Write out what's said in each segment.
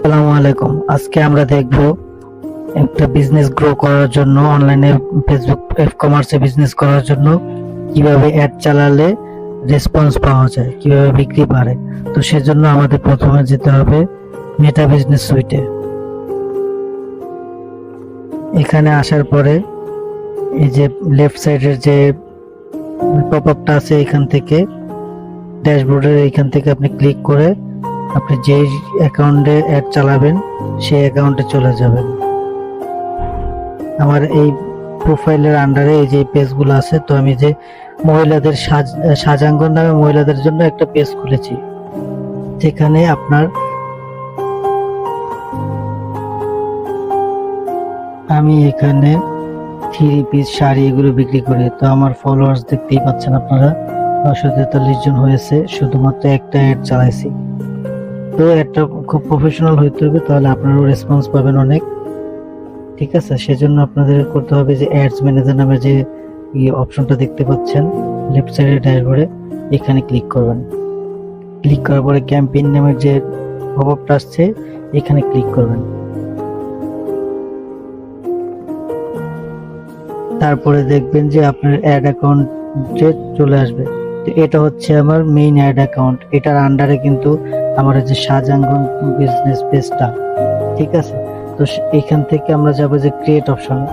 আসসালামু আলাইকুম। আজকে আমরা দেখব একটা বিজনেস গ্রো করার জন্য, অনলাইনে ফেসবুক কমার্সে বিজনেস করার জন্য কিভাবে অ্যাড চালালে রেসপন্স পাওয়া যায়, কিভাবে বিক্রি বাড়ে। তো সেজন্য আমাদের প্রথমে যেতে হবে মেটা বিজনেস সুইটে। এখানে আসার পরে এই যে লেফট সাইডের যে পপআপটা আছে, এখান থেকে ড্যাশবোর্ডের এখান থেকে আপনি ক্লিক করে আপনি যে অ্যাকাউন্টে অ্যাড চালাবেন সেই অ্যাকাউন্টে চলে যাবেন। আমার এই প্রোফাইলের আন্ডারে এই যে পেজগুলো আছে, তো আমি যে মহিলাদের সাজাঙ্গন নামে মহিলাদের জন্য একটা পেজ খুলেছি, যেখানে আপনার আমি এখানে 3 পিস শাড়ি এগুলো বিক্রি করি। তো আমার ফলোয়ার্স দেখতেই পাচ্ছেন আপনারা 943 জন হয়েছে, শুধুমাত্র একটা অ্যাড চালাইছি। তো একটা খুব প্রফেশনাল হইতে হবে, তাহলে আপনারাও রেসপন্স পাবেন অনেক। ঠিক আছে, সেজন্য আপনাদের করতে হবে যে অ্যাডস ম্যানেজার নামে যে অপশনটা দেখতে পাচ্ছেন লেফট সাইডের ড্যাশবোর্ডে, এখানে ক্লিক করবেন। ক্লিক করার পরে ক্যাম্পেইন নামের যে পপআপটা আসছে এখানে ক্লিক করবেন। তারপরে দেখবেন যে আপনার অ্যাড অ্যাকাউন্টে চলে আসবে। তো এটা হচ্ছে আমার মেইন অ্যাড অ্যাকাউন্ট, এটার আন্ডারে কিন্তু আমার যে সাজাঙ্গন বিজনেস পেজটা। ঠিক আছে, তো এখান থেকে আমরা যাবো যে ক্রিয়েট অপশনে।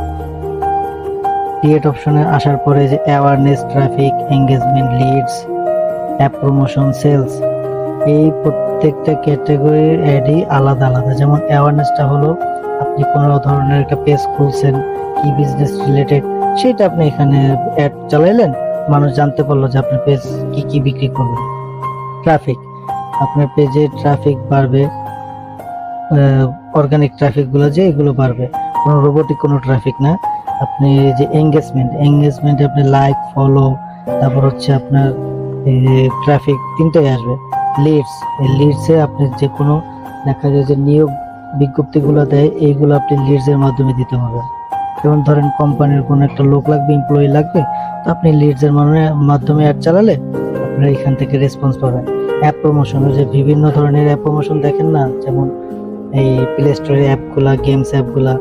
ক্রিয়েট অপশনে আসার পরে যে awareness, traffic, engagement, leads, app promotion, sales, এই প্রত্যেকটা ক্যাটাগরির অ্যাডই আলাদা আলাদা। যেমন অ্যাওয়ারনেসটা হলো আপনি কোনো ধরনের একটা পেজ খুলছেন, কি বিজনেস রিলেটেড, সেটা আপনি এখানে অ্যাড চালাইলেন, মানুষ জানতে পারলো যে আপনার পেজ কি কি বিক্রি করবেন। ট্রাফিক, আপনার পেজে ট্রাফিক বাড়বে, অর্গানিক ট্রাফিক গুলো যে এগুলো বাড়বে, কোনো রোবোটিক কোনো ট্রাফিক না। আপনি যে এঙ্গেজমেন্ট আপনি লাইক, ফলো, তারপর হচ্ছে আপনার ট্রাফিক তিনটাই আসবে। লিডস, এই লিডসে আপনি যে কোনো দেখা যায় যে নিয়োগ বিজ্ঞপ্তিগুলো দেয়, এইগুলো আপনি লিডস এর মাধ্যমে দিতে পারবেন। যেমন ধরেন কোম্পানির কোনো একটা লোক লাগবে, এমপ্লয়ি লাগবে, তো আপনি লিডস এর মাধ্যমে অ্যাড চালালে আপনারা এখান থেকে রেসপন্স পাবেন। অ্যাপ প্রমোশন, যে বিভিন্ন ধরনের অ্যাপ প্রমোশন দেখেন না, যেমন এই প্লে স্টোরের অ্যাপগুলা, গেমস অ্যাপগুলা,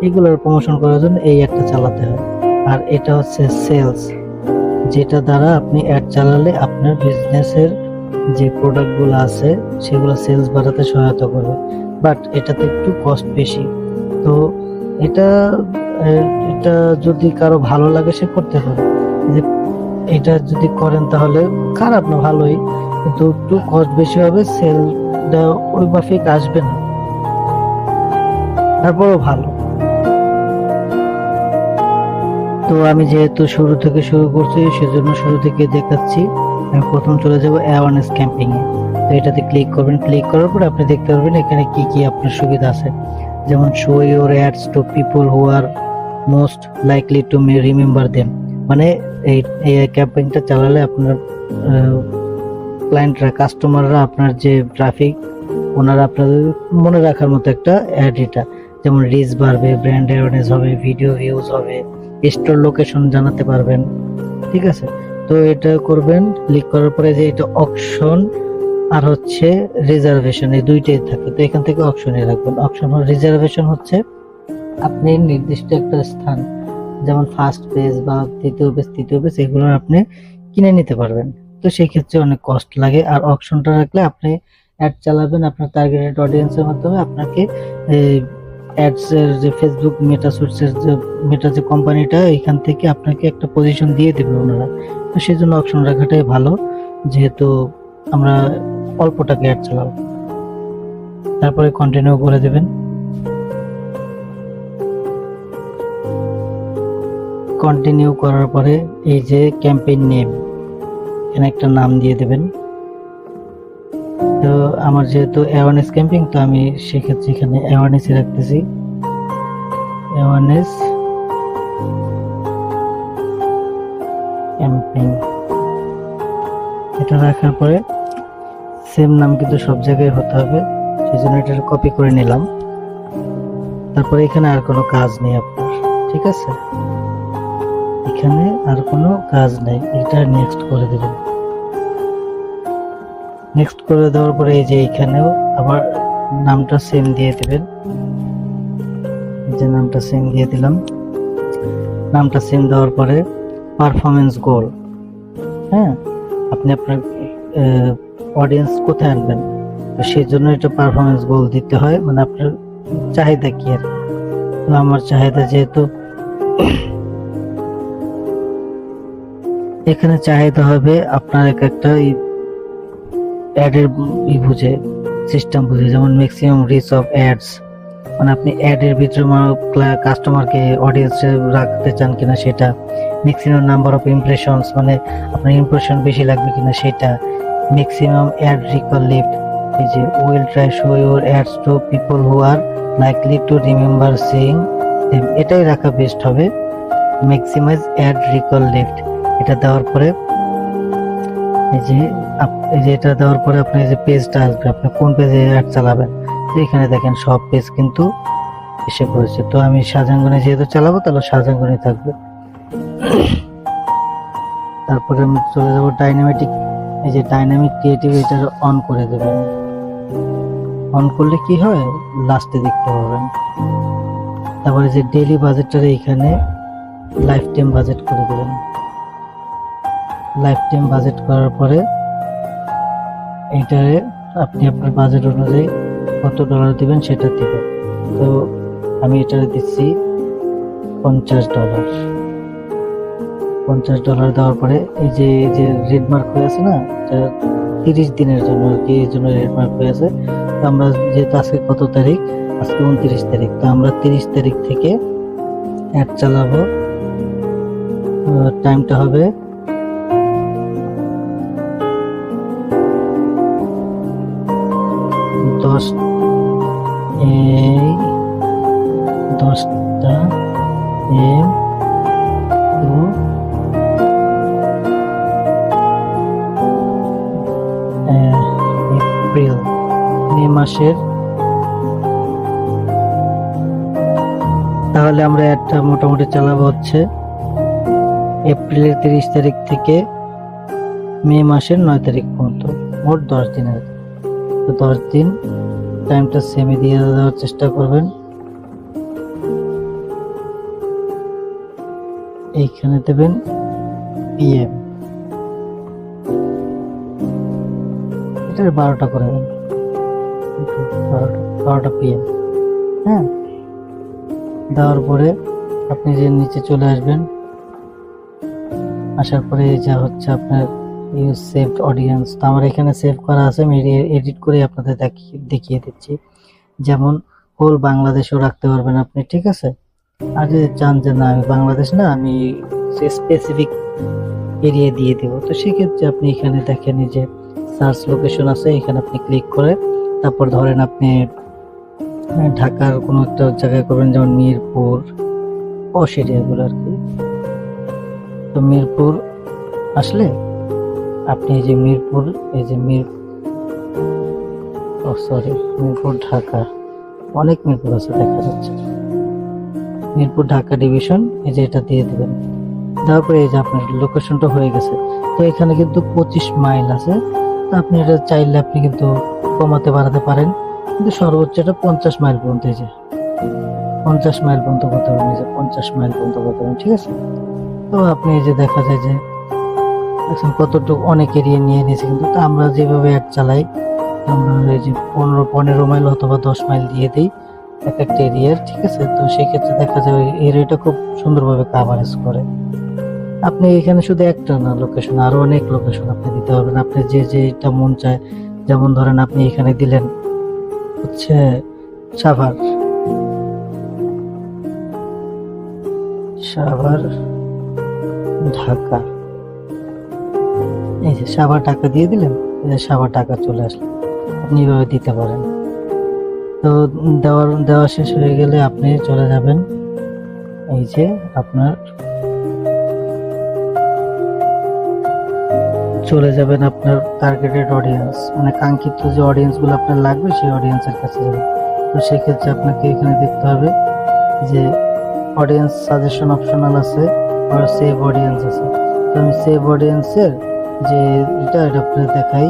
এগুলোর প্রমোশন করার জন্য এই অ্যাডটা চালাতে হয়। আর এটা হচ্ছে সেলস, যেটা দ্বারা আপনি অ্যাড চালালে আপনার বিজনেসের যে প্রোডাক্টগুলো আছে সেগুলো সেলস বাড়াতে সহায়তা করবে, বাট এটাতে একটু কস্ট বেশি। তো এটা যদি কারো ভালো লাগে সে করতে পারে, যে এটা যদি করেন তাহলে খারাপ না, ভালোই, কিন্তু একটু কস্ট বেশি হবে, সেলটা ওই মাফিক আসবে না, তারপরও ভালো। তো আমি যেহেতু শুরু থেকে শুরু করছি, সেজন্য শুরু থেকে দেখাচ্ছি। আমি প্রথম চলে যাব অ্যাওয়ারনেস ক্যাম্পেইং এ। তো এটাতে ক্লিক করবেন। ক্লিক করার পর আপনি দেখতে পারবেন এখানে কি কি আপনার সুবিধা আছে, যেমন show your ads to people who are most likely to remember them. মানে এই ক্যাম্পেইনটা চালালে আপনার ক্লায়েন্টরা, কাস্টমাররা, আপনার যে ট্রাফিক, ওনারা আপনাদের মনে রাখার মতো একটা অ্যাড। এটা যেমন রিচ বাড়বে, ব্র্যান্ড অ্যাওয়ারনেস হবে, ভিডিও ভিউজ হবে, স্টোর লোকেশন জানাতে পারবেন। ঠিক আছে, তো এটা করবেন। ক্লিক করার পরে যে এটা অপশন আর হচ্ছে রিজার্ভেশন, এই দুইটাই থাকে। তো এখান থেকে অপশনে রাখবেন। অপশন রিজার্ভেশন হচ্ছে আপনি নির্দিষ্ট একটা স্থান, যেমন ফার্স্ট পেজ বা তৃতীয় পেজ, এগুলো আপনি কিনে নিতে পারবেন। তো সেই ক্ষেত্রে অনেক কস্ট লাগে। আর অপশনটা রাখলে আপনি অ্যাড চালাবেন আপনার টার্গেটেড অডিয়েন্সের মাধ্যমে। আপনাকে অ্যাডস এর যে ফেসবুক মেটা যে কোম্পানিটা, এখান থেকে আপনাকে একটা পজিশন দিয়ে দেবে ওনারা। তো সেই জন্য অপশন রাখাটাই ভালো, যেহেতু আমরা অল্প টাকা অ্যাড চালাবো। তারপরে কন্টিনিউ করে দেবেন। কন্টিনিউ করার পরে এই যে ক্যাম্পেইন নেম, এখানে একটা নাম দিয়ে দেবেন। তো আমার যেহেতু অ্যাওয়ারনেস ক্যাম্পেইন, তো আমি সেক্ষেত্রে এখানে অ্যাওয়ারনেসই রাখতেছি। অ্যাওয়ারনেস ক্যাম্পেইন, এটা রাখার পরে সেম নাম কিন্তু সব জায়গায় হতে হবে, সেজন্য এটা কপি করে নিলাম। তারপরে এখানে আর কোনো কাজ নেই আপনার, ঠিক আছে। এখানে আর কোনো কাজ নেই, এটা নেক্সট করে দেবেন। নেক্সট করে দেওয়ার পরে এই যে এখানেও আবার নামটা সেম দিয়ে দেবেন। এই যে নামটা সেম দিয়ে দিলাম। নামটা সেম দেওয়ার পরে পারফরমেন্স গোল, হ্যাঁ, আপনি আপনার অডিয়েন্স কোথায় আনবেন, তো সেই জন্য এটা পারফরমেন্স গোল দিতে হয়, মানে আপনার চাহিদা কি আর। তো আমার চাহিদা যেহেতু এখানে চাহিদা হবে আপনার একটা অ্যাডের বুঝে, সিস্টেম বুঝে, যেমন ম্যাক্সিমাম রিচ অফ অ্যাডস, মানে আপনি অ্যাডের ভিতরে কাস্টমারকে অডিয়েন্সে রাখতে চান কিনা সেটা, ম্যাক্সিমাম নাম্বার অফ ইমপ্রেশনস, মানে আপনার ইমপ্রেশন বেশি লাগবে কিনা সেটা, ম্যাক্সিমাম অ্যাড রিকল লিফট, এই যে will try show your ads to people who are likely to remember seeing them, এটাই রাখা বেস্ট হবে। ম্যাক্সিমাইজ অ্যাড রিকল লিফট, এটা দেওয়ার পরে এই যে এটা দেওয়ার পরে আপনি যে পেজটা আসবে, আপনি কোন পেজে অ্যাড চালাবেন, এখানে দেখেন সব পেজ কিন্তু এসে পড়েছে। তো আমি শাহজাহাঙ্গনে যেহেতু চালাবো তাহলে শাহজাহাঙ্গনে থাকবে। তারপরে আমি চলে যাব ডাইনামিক, এই যে ডাইনামিক ক্রিয়েটিভ, এটা অন করে দেবেন। অন করলে কি হয় লাস্টে দেখতে পাবেন। তারপরে যে ডেইলি বাজেটটা এখানে লাইফ টাইম বাজেট করে দেবেন। লাইফ টাইম বাজেট করার পরে এটারে আপনি আপনার বাজেট অনুযায়ী কত ডলার দিবেন সেটা দিবেন। তো আমি এটা দিচ্ছি $50। $50 দেওয়ার পরে এই যে রেড মার্ক হয়ে আছে না, এটা 30 দিনের জন্য আর কি, এই জন্য রেড মার্ক হয়ে আছে। তো আমরা যেহেতু আজকে কত তারিখ, আজকে 29 তারিখ, তো আমরা 30 তারিখ থেকে অ্যাড চালাবো। টাইমটা হবে 10টা AM টু এপ্রিল, মে মাসের। তাহলে আমরা একটা মোটামুটি চালাবো হচ্ছে এপ্রিলের 30 তারিখ থেকে মে মাসের 9 তারিখ পর্যন্ত, মোট 10 দিনের। তো 10 দিন টাইমটা সেমে দিয়ে দেওয়ার চেষ্টা করবেন। এইখানে দেবেন PM, এটা 12টা করে দেবেন, 12টা PM, হ্যাঁ। দেওয়ার পরে আপনি যে নিচে চলে আসবেন, আসার পরে যা হচ্ছে আপনার ইউজ সেভড অডিয়েন্স, তো আমার এখানে সেভ করা আছে, আমি এডিট করে আপনাদের দেখিয়ে দিচ্ছি। যেমন হোল বাংলাদেশও রাখতে পারবেন আপনি, ঠিক আছে। আর যদি চান যে না আমি বাংলাদেশ না, আমি স্পেসিফিক এরিয়া দিয়ে দেবো, তো সেক্ষেত্রে আপনি এখানে দেখেন এই যে সার্চ লোকেশন আছে, এখানে আপনি ক্লিক করে তারপর ধরেন আপনি ঢাকার কোনো একটা জায়গায় করবেন, যেমন মিরপুর, পশ এরিয়াগুলো আর কি। তো মিরপুর আসলে আপনি এই যে মিরপুর, এই যে মিরপুর ঢাকা, অনেক মিরপুর আছে দেখা যাচ্ছে, মিরপুর ঢাকা ডিভিশন, এই যে এটা দিয়ে দেবেন। তারপরে এই যে আপনার লোকেশনটা হয়ে গেছে। তো এখানে কিন্তু 25 মাইল আছে, তো আপনি এটা চাইলে আপনি কিন্তু কমাতে বাড়াতে পারেন, কিন্তু সর্বোচ্চ এটা 50 মাইল পর্যন্ত, এই যে 50 মাইল পর্যন্ত করতে পারেন, এই যে 50 মাইল পর্যন্ত করতে পারেন, ঠিক আছে। তো আপনি এই যে দেখা যায় যে এখন কতটুকু অনেক এরিয়া নিয়ে নিয়েছে, কিন্তু তো আমরা যেভাবে অ্যাড চালাই, আমরা এই যে 15 মাইল অথবা 10 মাইল দিয়ে দিই এক একটা এরিয়ার, ঠিক আছে। তো সেই ক্ষেত্রে দেখা যায় এরিয়াটা খুব সুন্দরভাবে কাভারেজ করে। আপনি এখানে শুধু একটা না লোকেশন, আরো অনেক লোকেশন আপনি দিতে পারবেন, আপনি যেটা মন চায়। যেমন ধরেন আপনি এখানে দিলেন হচ্ছে সাভার ঢাকা, এই যে সাভার ঢাকা দিয়ে দিলেন, এই যে সাভার ঢাকা চলে আসলো, আপনি এইভাবে দিতে পারেন। তো দেওয়া শেষ হয়ে গেলে আপনি চলে যাবেন এই যে আপনার টার্গেটেড অডিয়েন্স, মানে কাঙ্ক্ষিত যে অডিয়েন্স গুলো আপনার লাগবে সেই অডিয়েন্সের কাছে যাবেন। তো সেক্ষেত্রে আপনাকে এখানে দেখতে হবে যে অডিয়েন্স সাজেশন অপশনাল আছে, আর সেভ অডিয়েন্স আছে। তো আমি সেভ অডিয়েন্সের যে এটা আপনাদের দেখাই।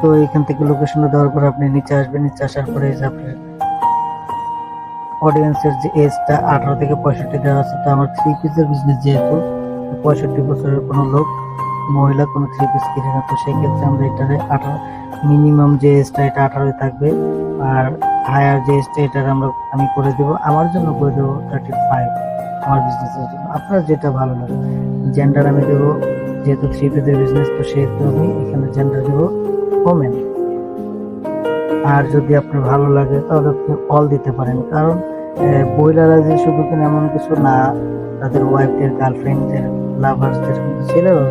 তো এখান থেকে লোকেশনটা দেওয়ার পর আপনি নিচে আসবেন, নিচে আসার পরে এই যে আপনার অডিয়েন্সের যে এজটা 18 থেকে 65 দেওয়া আছে। তো আমার 3 পিসের বিজনেস, যেহেতু 65 বছরের কোনো লোক মহিলা কোনো 3 পিস কিনে না, তো সেই ক্ষেত্রে আমরা এটারে 18 মিনিমাম যে এজটা এটা 18 থাকবে, আর হায়ার যে এজটা এটার আমি করে দেবো, আমার জন্য করে দেবো 35 আমার বিজনেসের জন্য। আপনার যেটা ভালো লাগে। জেন্ডার আমি দেবো, যেহেতু 3 পিসের বিজনেস, তো সেহেতু আমি এখানে জেন্ডার দেবো ওমেন। আর যদি আপনার ভালো লাগে তাহলে আপনি অল দিতে পারেন, কারণ মহিলারা যে শুধু কিনা এমন কিছু না, তাদের ওয়াইফদের, গার্লফ্রেন্ডদের, লাভার্সদের কিন্তু ছেলেরাও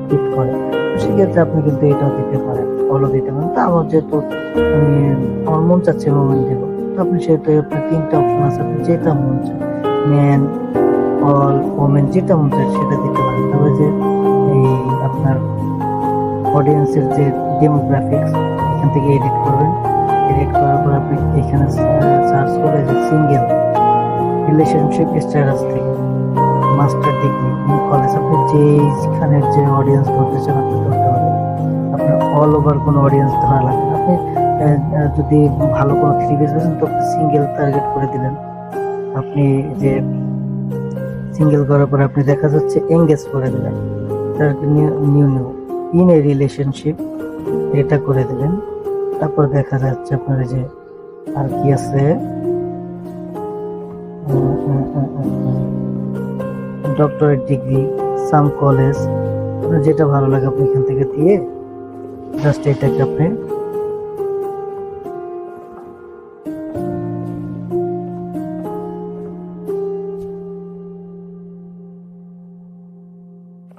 হিট করে। তো সেক্ষেত্রে আপনি কিন্তু এটাও দিতে পারেন, অলও দিতে পারেন। তো আমার যেহেতু আমার মন চাচ্ছে মোমেন্ট দেবো, তো আপনি সেহেতু আপনার 3টা অপশন আছে, আপনি যেটা মন চায়, ম্যান, অল, ওমেন, যেটা মন চায় সেটা দিতে পারেন। তবে যে এই আপনার অডিয়েন্সের যে ডেমোগ্রাফিক্স এখান থেকে এডিট করবেন। এডিট করার পর আপনি এখানে সার্চ করে যে সিঙ্গেল, রিলেশনশিপ স্ট্যাটাস থেকে, মাস্টার ডিগ্রি ইন কলেজ, আপনি যেখানের যে অডিয়েন্স ধরতে চান আপনি ধরতে পারেন। আপনার অল ওভার কোনো অডিয়েন্স ধরা লাগবে না। আপনি যদি ভালো কোনো 3 পিস বেছেন তো আপনি সিঙ্গেল টার্গেট করে দিলেন। আপনি যে সিঙ্গেল করার পর আপনি দেখা যাচ্ছে এঙ্গেজ করে দিলেন, নিউ ইন এ রিলেশনশিপ এটা করে দিলেন। তারপর দেখা যাচ্ছে আপনার যে আর কি আছে, ডক্টরেট ডিগ্রি, সাম কলেজ, আপনার যেটা ভালো লাগে আপনি এখান থেকে দিয়ে জাস্ট এটাকে আপনি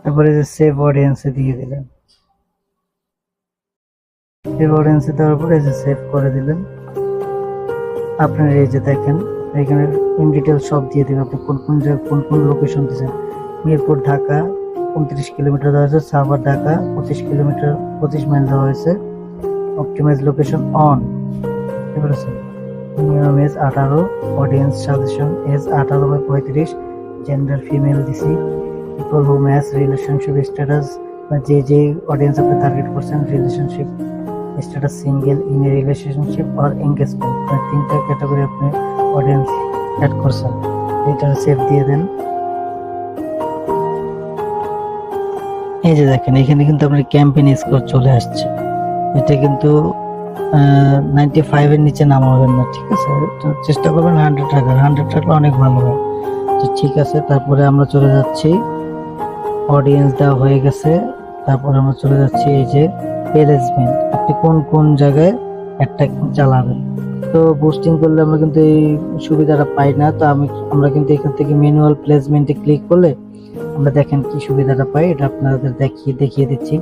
তারপরে যে সেভ অডিয়েন্সে দিয়ে দিলেন। সেভ অডিয়েন্সে দেওয়ার পরে যে সেভ করে দিলেন। আপনার এই যে দেখেন এখানে ইন ডিটেল সব দিয়ে দেবেন, আপনি কোন কোন জায়গা কোন কোন লোকেশন দিচ্ছেন। মিরপুর ঢাকা 29 কিলোমিটার দেওয়া হয়েছে, সাভার ঢাকা 25 কিলোমিটার 25 মাইল দেওয়া হয়েছে। অপটিমাইজ লোকেশন অন, ঠিক আছে। Minimum age 18, audience suggestion age 18/35, gender female দিছি, people who match relationship status, যে যে অডিয়েন্স আপনি টার্গেট করছেন, relationship status single, in a relationship or engagement, মানে 3টা ক্যাটাগরি আপনি অডিয়েন্স অ্যাড করছেন। এটা সেভ দিয়ে দেন। এই যে দেখেন এখানে কিন্তু আপনার ক্যাম্পেইন স্কোর চলে আসছে। এটা কিন্তু 95 এর নিচে নামাবেন না, ঠিক আছে। চেষ্টা করবেন 100 টাকা, 100 টাকা অনেক ভালো হয়। তো ঠিক আছে, তারপরে আমরা চলে যাচ্ছি, অডিয়েন্স দেওয়া হয়ে গেছে। তারপর আমরা চলে যাচ্ছি এই যে প্লেসমেন্ট, আপনি কোন কোন জায়গায় একটা চালাবেন। তো বুস্টিং করলে আমরা কিন্তু এই সুবিধাটা পাই না। তো আমরা কিন্তু এখান থেকে ম্যানুয়াল প্লেসমেন্টে ক্লিক করলে আমরা দেখেন কি সুবিধাটা পাই, এটা আপনাদের দেখিয়ে দিচ্ছি।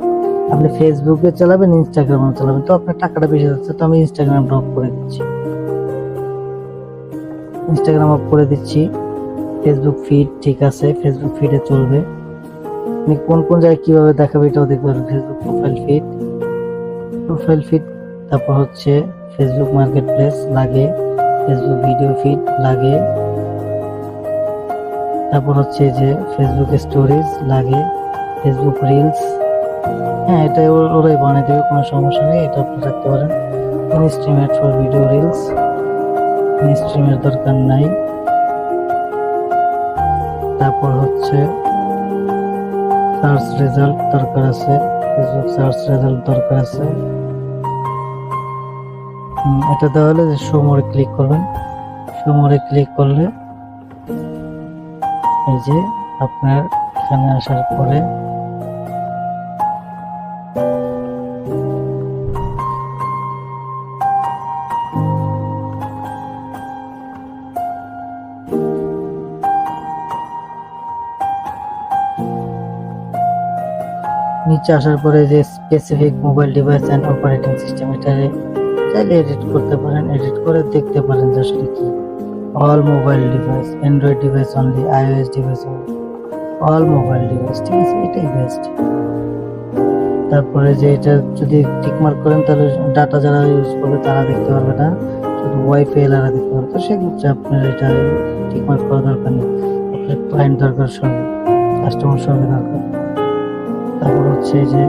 আপনি ফেসবুকে চালাবেন, ইনস্টাগ্রামে চালাবেন, তো আপনার টাকাটা বেশি যাচ্ছে। তো আমি ইনস্টাগ্রাম অফ করে দিচ্ছি, ইনস্টাগ্রাম অফ করে দিচ্ছি। ফেসবুক ফিড, ঠিক আছে, ফেসবুক ফিডে চলবে। আপনি কোন কোন জায়গায় কিভাবে দেখাবে এটাও দেখতে পারেন। ফেসবুক প্রোফাইল ফিড, তারপর হচ্ছে ফেসবুক মার্কেট প্লেস লাগে, ফেসবুক ভিডিও ফিড লাগে, তারপর হচ্ছে যে ফেসবুক স্টোরিজ লাগে, ফেসবুক রিলস, হ্যাঁ এটা ওরাই বানিয়ে দেবে, কোনো সমস্যা নেই, এটা আপনি রাখতে পারেন। Instream ad for video reels, ইনস্ট্রিমের দরকার নাই। তারপর হচ্ছে সার্চ রেজাল্ট দরকার আছে, ফেসবুক সার্চ রেজাল্ট দরকার আছে। এটা দেওয়া হলে শো মোরে ক্লিক করবেন। শো মোরে ক্লিক করলে এই যে আপনার এখানে আসার পরে নিচে আসার পরে যে specific mobile device and operating system, এটা চাইলে এডিট করতে পারেন, এডিট করে দেখতে পারেন যে আসলে কি। All mobile device, Android device only, iOS device only, all mobile device, ঠিক আছে, এটাই বেস্ট। তারপরে যে এটা যদি টিকমার্ক করেন তাহলে ডাটা যারা ইউজ করবে তারা দেখতে পারবে না, শুধু ওয়াইফাই এলারা দেখতে পারবে। তো সেক্ষেত্রে আপনার এটা টিকমার্ক করা দরকার নেই। আপনার ক্লায়েন্ট দরকার সঙ্গে, কাস্টমার সঙ্গে দরকার। তারপর হচ্ছে যে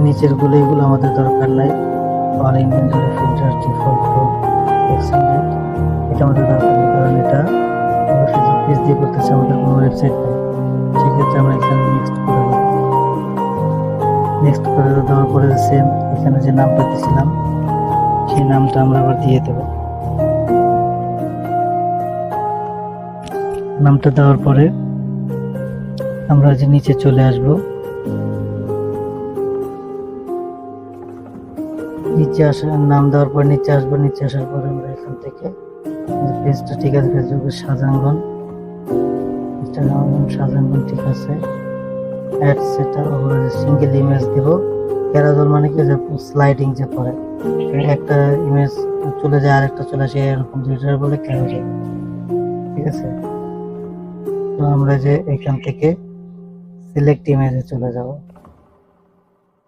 নিচের গুলো, এগুলো আমাদের দরকার নাই। All inventory filter default extended, এটা আমাদের দরকার নেই, কারণ এটা আমরা ফেসবুক পেজ দিয়ে করতেছি, আমাদের কোনো ওয়েবসাইট নেই। সেক্ষেত্রে আমরা এখানে নেক্সট করে দেবো। নেক্সট করে দেওয়ার পরে সেম এখানে যে নামটা দিয়েছিলাম সেই নামটা আমরা আবার দিয়ে দেব। নামটা দেওয়ার পরে আমরা যে নিচে চলে আসব, নিচে আসার নাম দেওয়ার পর নিচে আসবো। নিচে আসার পরে আমরা এখান থেকে পেজটা ঠিক আছে, ফেসবুকের শাহজাহানগঞ্জ, শাহজাহানগঞ্জ ঠিক আছে। অ্যাড সেটআপ সিঙ্গেল ইমেজ দিব। ক্যারাজল মানে কি, যে স্লাইডিং যে করে একটা ইমেজ চলে যায় আরেকটা চলে আসে, এরকম যেটা বলে ক্যারাজল, ঠিক আছে। তো আমরা যে এখান থেকে সিলেক্ট ইমেজে চলে যাব।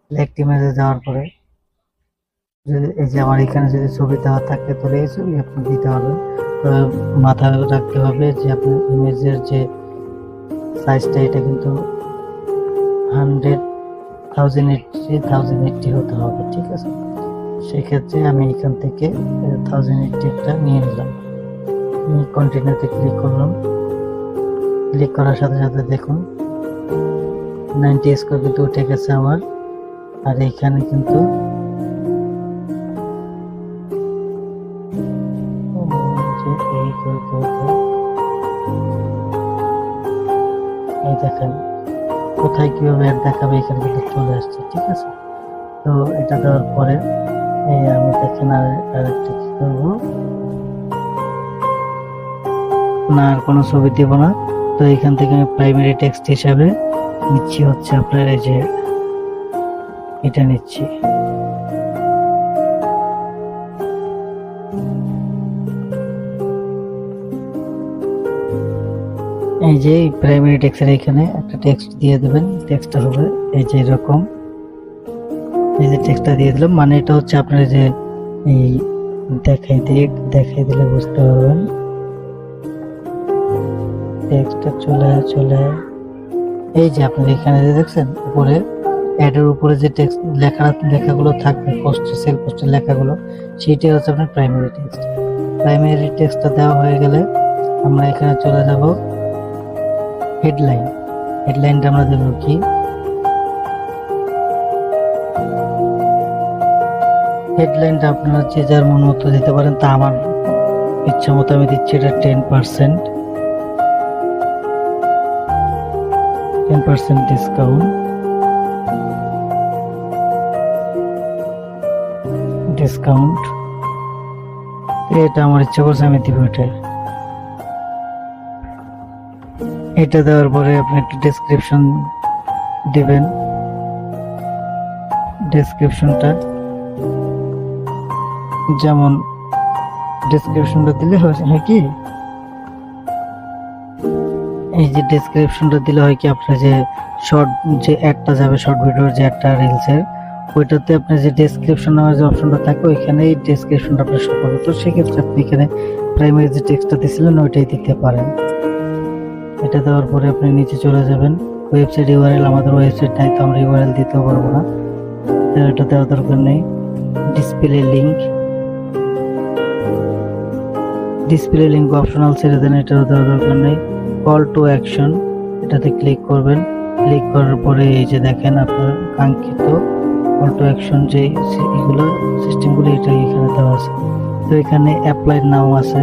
সিলেক্ট ইমেজে যাওয়ার পরে যদি এই যে আমার এখানে যদি ছবি দেওয়া থাকে তাহলে এই ছবি আপনি দিতে পারবেন। তো মাথায় রাখতে হবে যে আপনার ইমেজের যে সাইজটা এটা কিন্তু 1080 হতে হবে, ঠিক আছে। সেক্ষেত্রে আমি এখান থেকে 1080টা নিয়ে নিলাম, কন্টিনিউতে ক্লিক করলাম। ক্লিক করার সাথে সাথে দেখুন 90 স্কোয়ার কিন্তু উঠে গেছে আমার। আর এইখানে কিন্তু এই দেখেন কোথায় কিভাবে অ্যাড দেখাবে, এখানে কিন্তু চলে আসছে, ঠিক আছে। তো এটা দেওয়ার পরে আমি দেখেন আরেকটা কি করবো না, আর কোনো ছবি দেব না। তো এখান থেকে আমি প্রাইমারি টেক্সট হিসাবে নিচ্ছি হচ্ছে আপনার এই যে এটা নিচ্ছি। এই যে প্রাইমারি টেক্সটের এখানে একটা টেক্সট দিয়ে দেবেন। টেক্সটটা হবে এই যে এরকম, এই যে টেক্সটটা দিয়ে দিলাম। মানে এটা হচ্ছে আপনার যে এই দেখাই দিলে বুঝতে পারবেন। টেক্সটটা চলে এই যে আপনার এখানে যে দেখছেন উপরে অ্যাডের উপরে যে টেক্সট লেখাগুলো থাকবে, পোস্টে সেল পোস্টের লেখাগুলো, সেইটাই হচ্ছে আপনার প্রাইমারি টেক্সট। প্রাইমারি টেক্সটটা দেওয়া হয়ে গেলে আমরা এখানে চলে যাব হেডলাইন। হেডলাইনটা আমরা দেব কি, হেডলাইনটা আপনারা যে যার মন মতো দিতে পারেন। তা আমার ইচ্ছা মতো আমি দিচ্ছি এটা 10% ডিসকাউন্ট। এটা আমার ইচ্ছা করছে আমি দিব এটা দেওয়ার পরে আপনি একটা ডেসক্রিপশন দিবেন। ডেসক্রিপশনটা যেমন ডেসক্রিপশনটা দিলে হয় কি, এই যে ডেসক্রিপশনটা দিলে হয় কি, আপনার যে শর্ট যে অ্যাডটা যাবে, শর্ট ভিডিওর যে একটা রিলসের, ওইটাতে আপনার যে ডেসক্রিপশন নামের যে অপশনটা থাকে ওইখানে এই ডেসক্রিপশনটা আপনার শো করবে। তো সেক্ষেত্রে আপনি এখানে প্রাইমারি যে টেক্সটটা দিয়েছিলেন ওইটাই দিতে পারেন। এটা দেওয়ার পরে আপনি নিচে চলে যাবেন। ওয়েবসাইট ইউআরএল, আমাদের ওয়েবসাইট নাই তো আমরা ইউআরএল দিতেও পারবো না, এটা দেওয়ার দরকার নেই। ডিসপ্লে লিঙ্ক অপশনাল ছেড়ে দেন, এটাও দেওয়ার দরকার নেই। কল টু অ্যাকশন, এটাতে ক্লিক করবেন। ক্লিক করার পরে এই যে দেখেন আপনার কাঙ্ক্ষিত কল টু অ্যাকশন যে এগুলো সিস্টেমগুলো এটা এখানে দেওয়া আছে। তো এখানে অ্যাপ্লাই নাও আছে,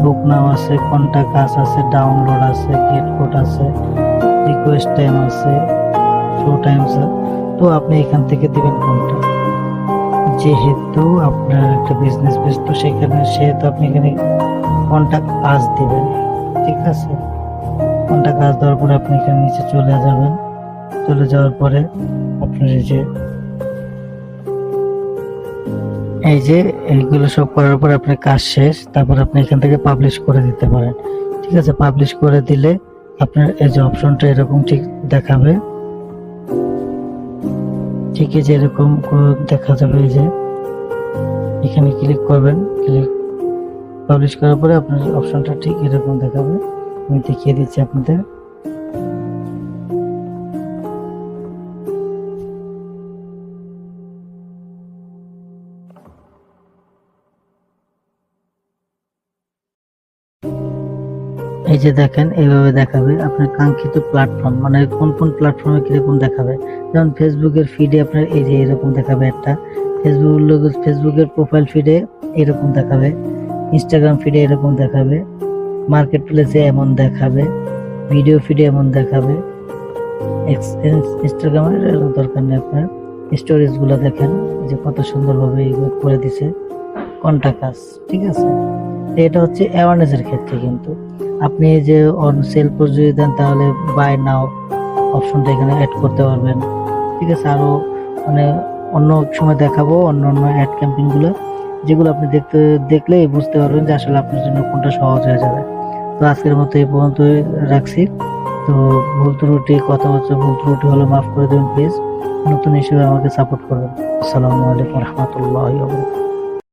বুক নাও আছে, কন্টাক্ট আস আছে, ডাউনলোড আছে, গেট কোড আছে, রিকোয়েস্ট টাইম আছে, শো টাইম আছে। তো আপনি এখান থেকে দিবেন কোনটা। যেহেতু আপনার একটা বিজনেস বেস, তো সেহেতু আপনি এখানে কন্টাক্ট আস দিবেন, ঠিক আছে। কন্টাক্ট আস দেওয়ার পরে আপনি এখানে নিচে চলে যাবেন। চলে যাওয়ার পরে আপনার এই যে এইগুলো সব করার পর আপনার কাজ শেষ। তারপর আপনি এখান থেকে পাবলিশ করে দিতে পারেন, ঠিক আছে। পাবলিশ করে দিলে আপনার এই যে অপশনটা এরকম ঠিক দেখাবে, ঠিক এই যে এরকম দেখা যাবে। এই যে এখানে ক্লিক করবেন, ক্লিক পাবলিশ করার পরে আপনার অপশনটা ঠিক এরকম দেখাবে। আমি দেখিয়ে দিচ্ছি আপনাদের। এই যে দেখেন এইভাবে দেখাবে আপনার কাঙ্ক্ষিত প্ল্যাটফর্ম, মানে কোন কোন প্ল্যাটফর্মে কিরকম দেখাবে। যেমন ফেসবুকের ফিডে আপনার এই যে এরকম দেখাবে, একটা ফেসবুকের প্রোফাইল ফিডে এরকম দেখাবে, ইনস্টাগ্রাম ফিডে এরকম দেখাবে, মার্কেট প্লেসে এমন দেখাবে, ভিডিও ফিডে এমন দেখাবে। ইনস্টাগ্রামের দরকার নেই, আপনার স্টোরেজ গুলো দেখেন যে কত সুন্দরভাবে এইগুলো করে দিছে, কোনটা কাজ। ঠিক আছে, এটা হচ্ছে অ্যাওয়ারনেস এর ক্ষেত্রে। কিন্তু আপনি যে অন সেল পোস্ট যদি দেন তাহলে বাই নাও অপশনটা এখানে অ্যাড করতে পারবেন। ঠিক আছে, আরো মানে অন্য সময় দেখাবো অন্য অন্য অ্যাড ক্যাম্পেইন গুলো, যেগুলো আপনি দেখলেই বুঝতে পারবেন যে আসলে আপনার জন্য কোনটা সহজ হয়ে যাবে। তো আজকের মতো এই পর্যন্ত রাখছি। তো ভুল ত্রুটি কথাবার্তা ভুল ত্রুটি হলে মাফ করে দেবেন প্লিজ। নতুন হিসেবে আমাকে সাপোর্ট করবেন। আসসালামু আলাইকুম রহমতুল্লাহ।